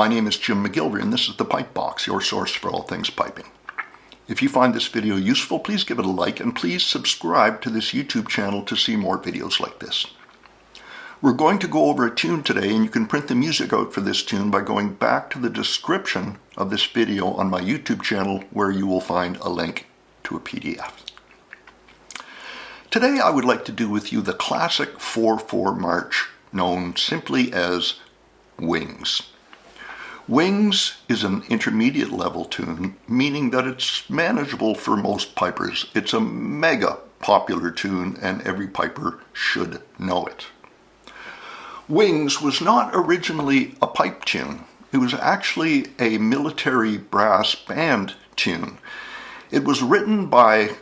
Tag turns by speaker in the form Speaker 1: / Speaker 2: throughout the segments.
Speaker 1: My name is Jim McGillivray and this is the Pipe Box, your source for all things piping. If you find this video useful, please give it a like and please subscribe to this YouTube channel to see more videos like this. We're going to go over a tune today, and you can print the music out for this tune by going back to the description of this video on my YouTube channel, where you will find a link to a PDF. Today I would like to do with you the classic 4/4 march known simply as Wings. Wings is an intermediate level tune, meaning that it's manageable for most pipers. It's a mega popular tune and every piper should know it. Wings was not originally a pipe tune. It was actually a military brass band tune. It was written by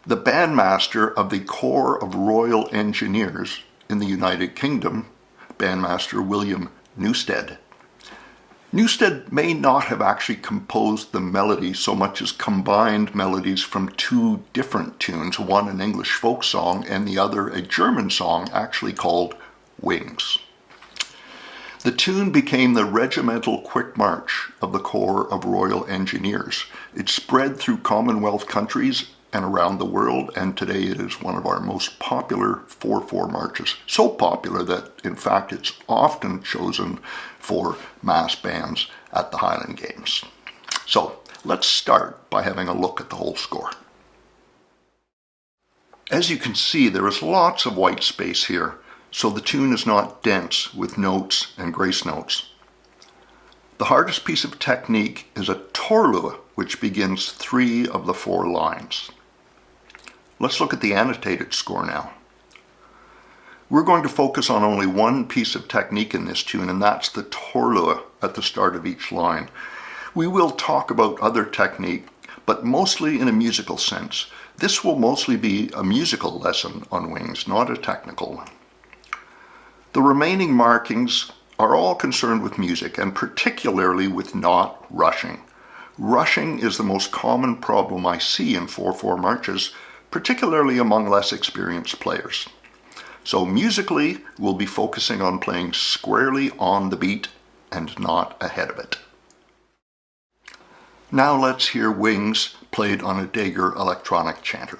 Speaker 1: the bandmaster of the Corps of Royal Engineers in the United Kingdom, Bandmaster William Newstead. Newstead may not have actually composed the melody so much as combined melodies from two different tunes, one an English folk song and the other a German song actually called Wings. The tune became the regimental quick march of the Corps of Royal Engineers. It spread through Commonwealth countries and around the world, and today it is one of our most popular 4/4 marches. So popular that, in fact, it's often chosen for mass bands at the Highland Games. So, let's start by having a look at the whole score. As you can see, there is lots of white space here, so the tune is not dense with notes and grace notes. The hardest piece of technique is a torlua, which begins 3 of the 4 lines. Let's look at the annotated score now. We're going to focus on only one piece of technique in this tune, and that's the torlua at the start of each line. We will talk about other technique, but mostly in a musical sense. This will mostly be a musical lesson on Wings, not a technical one. The remaining markings are all concerned with music, and particularly with not rushing. Rushing is the most common problem I see in 4/4 marches, particularly among less experienced players. So musically, we'll be focusing on playing squarely on the beat and not ahead of it. Now let's hear Wings played on a Dager electronic chanter.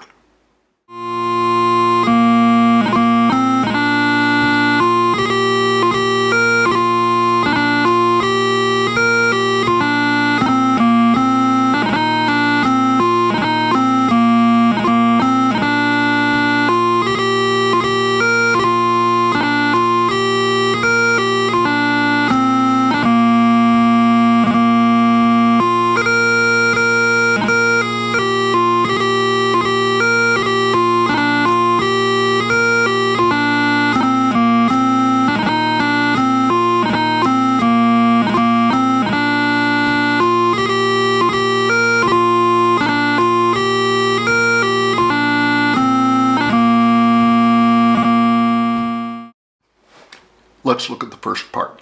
Speaker 1: Let's look at the first part.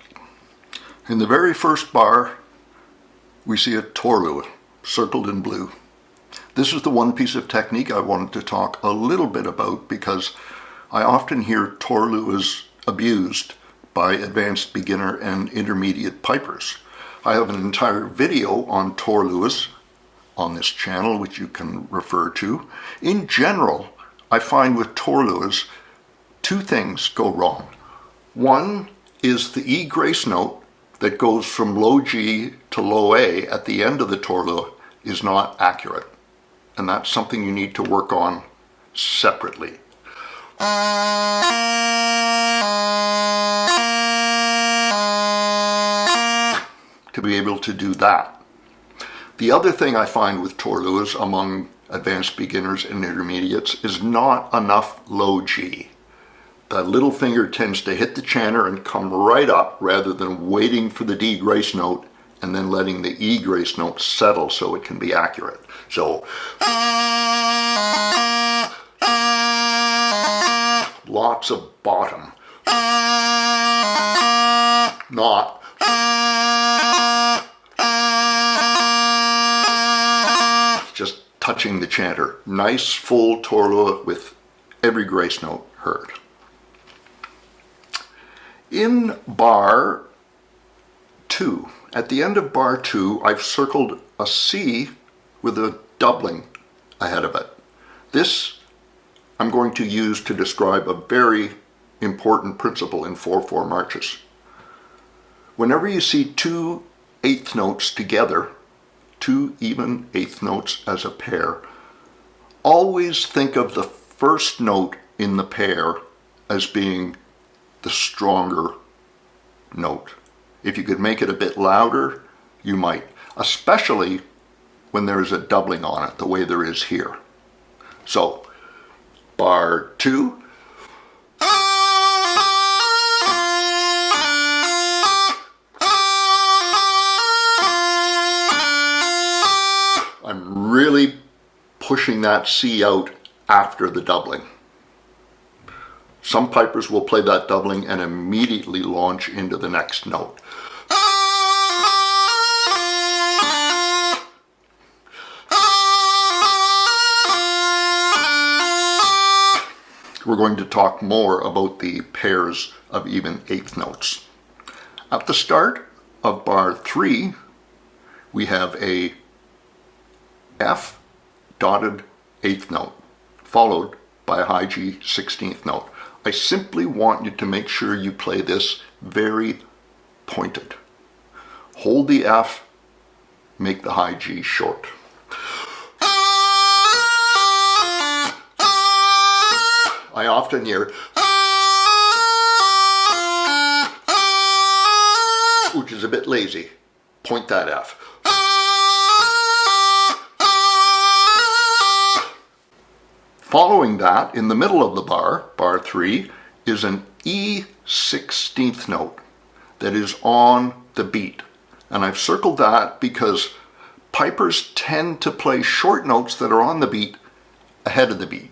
Speaker 1: In the very first bar, we see a torlua, circled in blue. This is the one piece of technique I wanted to talk a little bit about because I often hear torluas abused by advanced beginner and intermediate pipers. I have an entire video on torluas on this channel, which you can refer to. In general, I find with torluas, 2 things go wrong. One is the E grace note that goes from low G to low A at the end of the torlua is not accurate. And that's something you need to work on separately. To be able to do that. The other thing I find with torluas among advanced beginners and intermediates is not enough low G. The little finger tends to hit the chanter and come right up rather than waiting for the D grace note and then letting the E grace note settle so it can be accurate. So, lots of bottom. Not. Just touching the chanter. Nice full torlua with every grace note heard. In bar 2, At the end of bar 2, I've circled a C with a doubling ahead of it. This I'm going to use to describe a very important principle in 4/4 marches. Whenever you see two eighth notes together, two even eighth notes as a pair, always think of the first note in the pair as being the stronger note. If you could make it a bit louder, you might, especially when there is a doubling on it, the way there is here. So, bar 2. I'm really pushing that C out after the doubling. Some pipers will play that doubling and immediately launch into the next note. We're going to talk more about the pairs of even eighth notes. At the start of bar 3, we have a F dotted eighth note, followed by a high G 16th note. I simply want you to make sure you play this very pointed. Hold the F, make the high G short. I often hear, which is a bit lazy. Point that F. Following that, in the middle of the bar, bar 3, is an E 16th note that is on the beat. And I've circled that because pipers tend to play short notes that are on the beat ahead of the beat.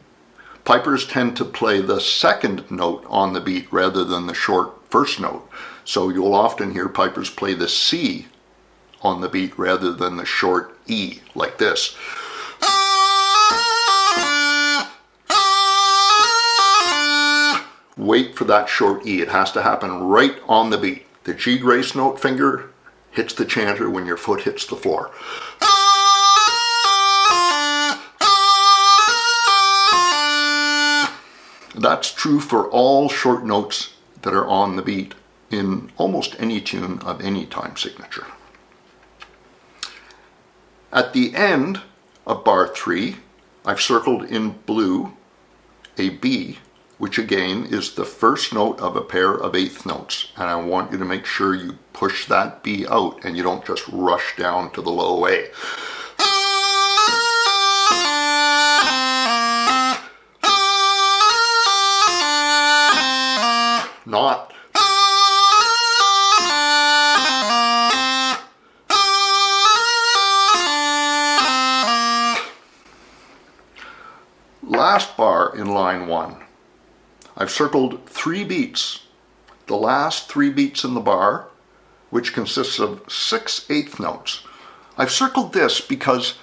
Speaker 1: Pipers tend to play the second note on the beat rather than the short first note. So you'll often hear pipers play the C on the beat rather than the short E, like this. Wait for that short E. It has to happen right on the beat. The G grace note finger hits the chanter when your foot hits the floor. That's true for all short notes that are on the beat in almost any tune of any time signature. At the end of bar 3, I've circled in blue a B, which again is the first note of a pair of eighth notes. And I want you to make sure you push that B out and you don't just rush down to the low A. Not. Last bar in line 1. I've circled 3 beats, the last 3 beats in the bar, which consists of 6 eighth notes. I've circled this because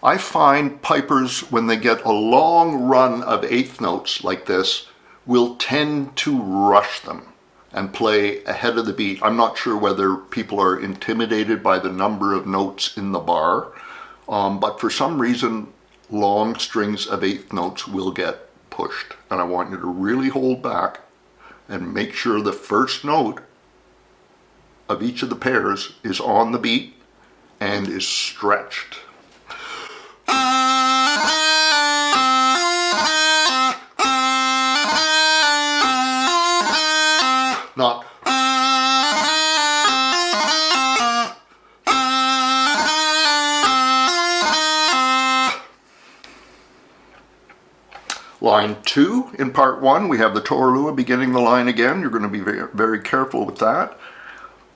Speaker 1: I find pipers, when they get a long run of eighth notes like this, will tend to rush them and play ahead of the beat. I'm not sure whether people are intimidated by the number of notes in the bar, but for some reason, long strings of eighth notes will get pushed. And I want you to really hold back and make sure the first note of each of the pairs is on the beat and is stretched. Not. Line 2 in part 1, we have the Toralua beginning the line again. You're going to be very, very careful with that.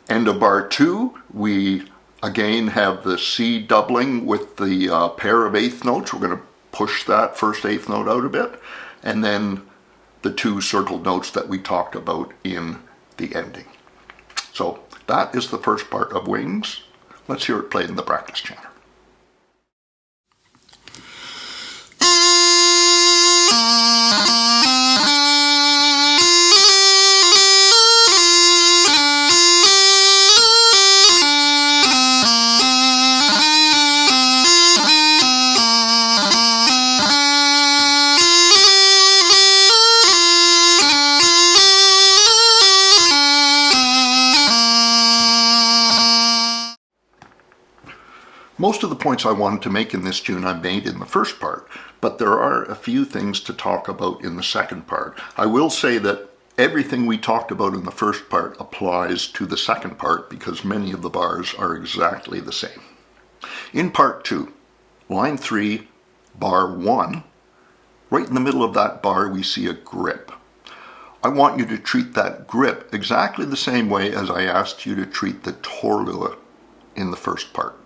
Speaker 1: End of bar 2, we again have the C doubling with the pair of eighth notes. We're going to push that first eighth note out a bit. And then the 2 circled notes that we talked about in the ending. So that is the first part of Wings. Let's hear it played in the practice chanter. Most of the points I wanted to make in this tune I made in the first part, but there are a few things to talk about in the second part. I will say that everything we talked about in the first part applies to the second part because many of the bars are exactly the same. In part 2, line 3, bar 1, right in the middle of that bar we see a grip. I want you to treat that grip exactly the same way as I asked you to treat the torlua in the first part.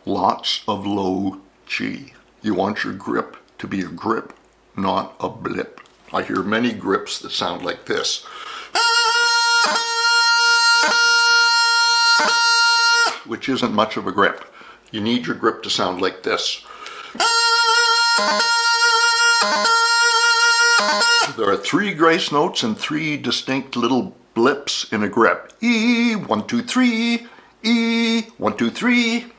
Speaker 1: Lots of low G. You want your grip to be a grip, not a blip. I hear many grips that sound like this, which isn't much of a grip. You need your grip to sound like this. There are 3 grace notes and 3 distinct little blips in a grip. E, 1, 2, 3, E, 1, 2, 3.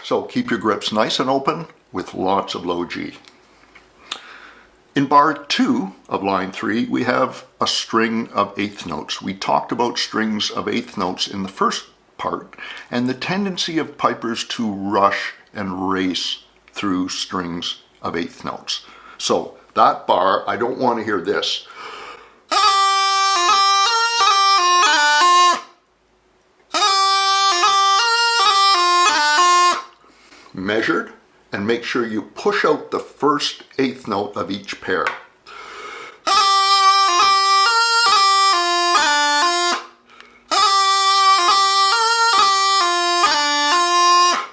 Speaker 1: So keep your grips nice and open with lots of low G. In bar 2 of line 3, we have a string of 8th notes. We talked about strings of 8th notes in the first part and the tendency of pipers to rush and race through strings of 8th notes. So that bar, I don't want to hear this. Measured, and make sure you push out the first 8th note of each pair.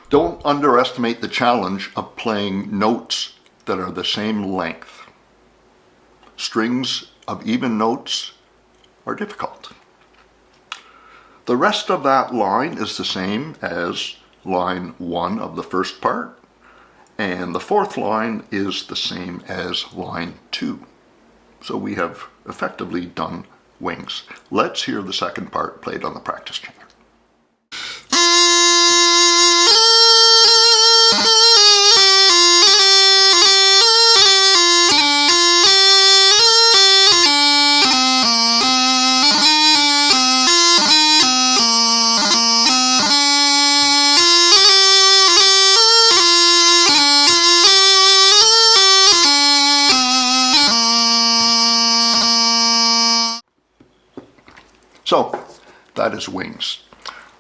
Speaker 1: Don't underestimate the challenge of playing notes that are the same length. Strings of even notes are difficult. The rest of that line is the same as line 1 of the first part, and the 4th line is the same as line 2. So we have effectively done wings. Let's hear the second part played on the practice chamber. So, that is wings.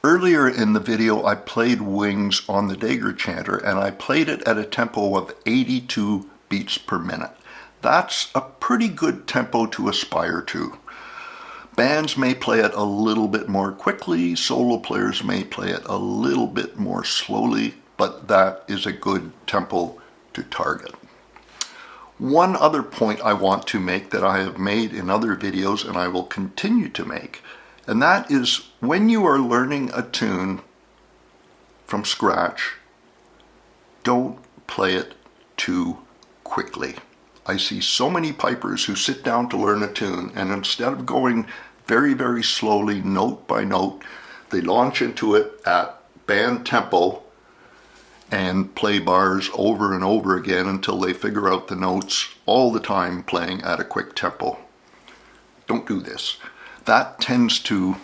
Speaker 1: Earlier in the video I played wings on the Dagger chanter and I played it at a tempo of 82 beats per minute. That's a pretty good tempo to aspire to. Bands may play it a little bit more quickly, solo players may play it a little bit more slowly, but that is a good tempo to target. One other point I want to make that I have made in other videos and I will continue to make, and that is when you are learning a tune from scratch, don't play it too quickly. I see so many pipers who sit down to learn a tune and instead of going very, very slowly, note by note, they launch into it at band tempo and play bars over and over again until they figure out the notes all the time playing at a quick tempo. Don't do this. That tends to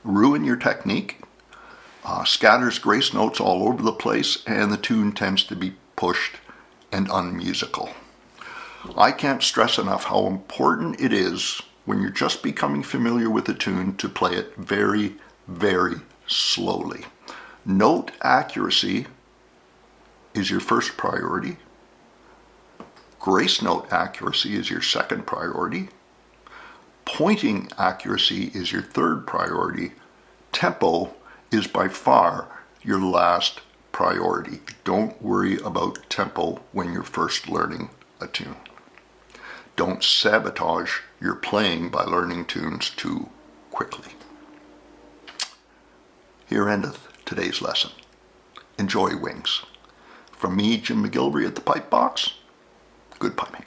Speaker 1: ruin your technique, scatters grace notes all over the place, and the tune tends to be pushed and unmusical. I can't stress enough how important it is when you're just becoming familiar with a tune to play it very, very slowly. Note accuracy is your first priority. Grace note accuracy is your second priority. Pointing accuracy is your third priority. Tempo is by far your last priority. Don't worry about tempo when you're first learning a tune. Don't sabotage your playing by learning tunes too quickly. Here endeth today's lesson. Enjoy wings. From me, Jim McGillivray at the Pipe Box, good piping.